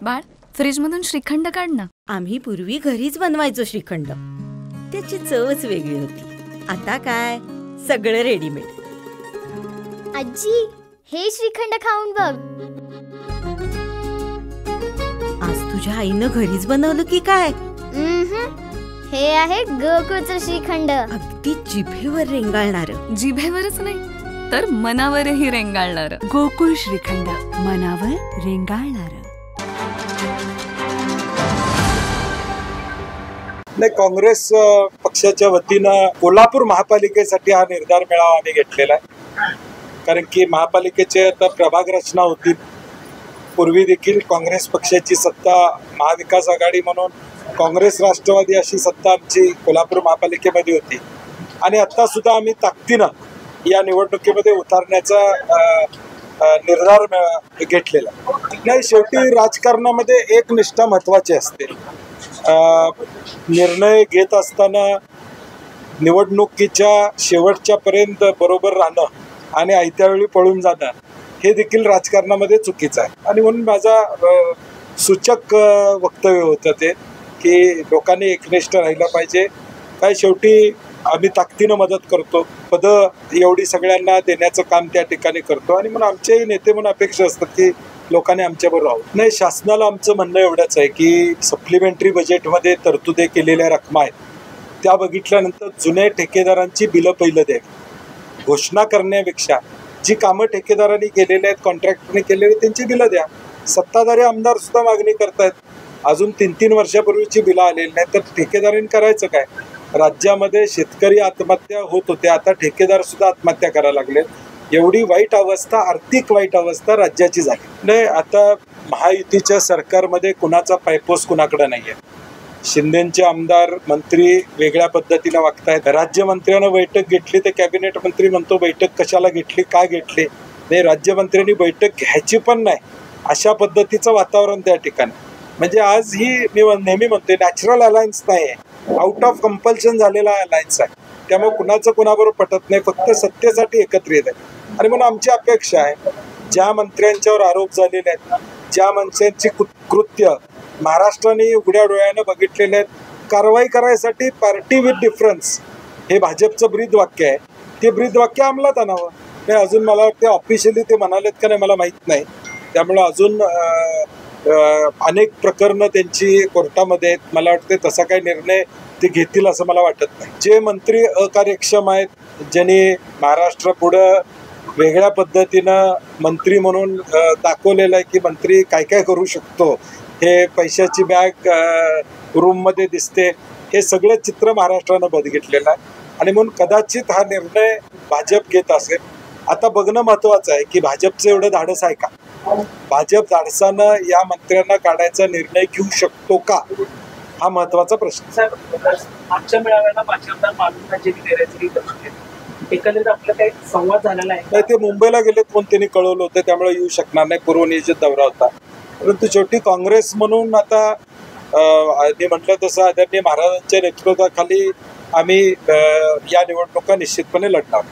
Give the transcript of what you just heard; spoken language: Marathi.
बाळ, फ्रीजमधून श्रीखंड काढ ना. आम्ही पूर्वी घरीच बनवायचो श्रीखंड. त्याची चवच वेगळी होती. आता काय सगळं रेडीमेड. आजी, हे श्रीखंड खाऊन बघ. आज तुझ्या आईनं घरीच बनवलं की काय? हे आहे गोकुळचं श्रीखंड. अगदी जिभेवर रेंगाळणार. जिभेवरच नाही तर मनावरही रेंगाळणार. गोकुळ श्रीखंड, मनावर रेंगाळणार. नाही, काँग्रेस पक्षाच्या वतीनं कोल्हापूर महापालिकेसाठी हा निर्धार मेळावा आम्ही घेतलेला आहे. कारण की महापालिकेचे आता प्रभाग रचना होतील. पूर्वी देखील काँग्रेस पक्षाची सत्ता, महाविकास आघाडी म्हणून काँग्रेस राष्ट्रवादी अशी सत्ता आमची कोल्हापूर महापालिकेमध्ये होती. आणि आता सुद्धा आम्ही ताकदीनं या निवडणुकीमध्ये उतरण्याचा निर्धार घेतलेला. नाही, शेवटी राजकारणामध्ये एक निष्ठा महत्त्वाची असते. निर्णय घेत असताना निवडणुकीच्या शेवटच्यापर्यंत बरोबर राहणं आणि आयत्या वेळी पळून जाणं हे देखील राजकारणामध्ये चुकीचं आहे. आणि म्हणून माझा सूचक वक्तव्य होतं ते की लोकांनी एकनिष्ठ राहिलं पाहिजे. काय शेवटी आम्ही ताकदीनं मदत करतो, पदं एवढी सगळ्यांना देण्याचं काम त्या ठिकाणी करतो. आणि म्हणून आमचेही नेते म्हणून अपेक्षा असतात की लोकांनी आमच्याबरोबर राहावं. नाही, शासनाला आमचं म्हणणं एवढंच आहे की सप्लिमेंटरी बजेटमध्ये तरतुदी केलेल्या रकमा आहेत त्या बघितल्यानंतर जुन्या ठेकेदारांची बिलं पहिलं द्यावी. घोषणा करण्यापेक्षा जी कामं ठेकेदारांनी केलेली आहेत, कॉन्ट्रॅक्टरने केलेली त्यांची बिलं द्या. सत्ताधारी आमदार सुद्धा मागणी करतायत. अजून 3-3 वर्षापूर्वीची बिलं आलेली नाही तर ठेकेदारांनी करायचं काय? राज्यामध्ये शेतकरी आत्महत्या होत होत्या, आता ठेकेदार सुद्धा आत्महत्या करायला लागले. एवढी वाईट अवस्था, आर्थिक वाईट अवस्था राज्याची झाली. नाही, आता महायुतीच्या सरकारमध्ये कुणाचा पायपोस कुणाकडे नाही आहे. शिंदेचे आमदार मंत्री वेगळ्या पद्धतीने वागतायत. राज्यमंत्र्यानं बैठक घेतली तर कॅबिनेट मंत्री म्हणतो बैठक कशाला घेतली, काय घेतली? नाही, राज्यमंत्र्यांनी बैठक घ्यायची पण नाही, अशा पद्धतीचं वातावरण त्या ठिकाणी. म्हणजे आज ही मी नेहमी म्हणते नॅचरल अलायन्स नाही आहे, आउट ऑफ कंपल्शन झालेला अलायन्स आहे. त्यामुळे कुणाचं कुणाबरोबर पटत नाही, फक्त सत्तेसाठी एकत्रित आहे. आणि म्हणून आमची अपेक्षा आहे ज्या मंत्र्यांच्यावर आरोप झालेले आहेत, ज्या मंत्र्यांची कृत्य महाराष्ट्राने उघड्या डोळ्यानं बघितलेले आहेत, कारवाई करायसाठी पार्टी विथ डिफरन्स हे भाजपचं ब्रीद वाक्य आहे. ते ब्रीद वाक्य अंमलात आणावं. हे अजून मला वाटते ऑफिशियली ते म्हणालेत का नाही मला माहीत नाही. त्यामुळं अजून अनेक प्रकरणं त्यांची कोर्टामध्ये आहेत. मला वाटते तसा काही निर्णय ते घेतील असं मला वाटत नाही. जे मंत्री अकार्यक्षम आहेत, ज्यांनी महाराष्ट्रापुढं वेगळ्या पद्धतीनं मंत्री म्हणून दाखवलेलं आहे की मंत्री काय काय करू शकतो, हे पैशाची बॅग रूममध्ये दिसते, हे सगळं चित्र महाराष्ट्रानं बघितलेलं आहे. आणि म्हणून कदाचित हा निर्णय भाजप घेत असेल. आता बघणं महत्त्वाचं आहे की भाजपचं एवढं धाडस आहे का? भाजप धाडसानं या मंत्र्यांना काढायचा निर्णय घेऊ शकतो का, हा महत्वाचा प्रश्न. आजच्या मेळाव्याला भाजपदार मालूम एकंदरीत आपला काही संवाद झालेला आहे? नाही, ते मुंबईला गेलेत म्हणून त्यांनी कळवलं होतं, त्यामुळे येऊ शकणार नाही. पूर्वनियोजित दौरा होता. परंतु शेवटी काँग्रेस म्हणून आता मी म्हटलं तसं आदरणीय महाराजांच्या नेतृत्वाखाली आम्ही या निवडणुका निश्चितपणे लढणार.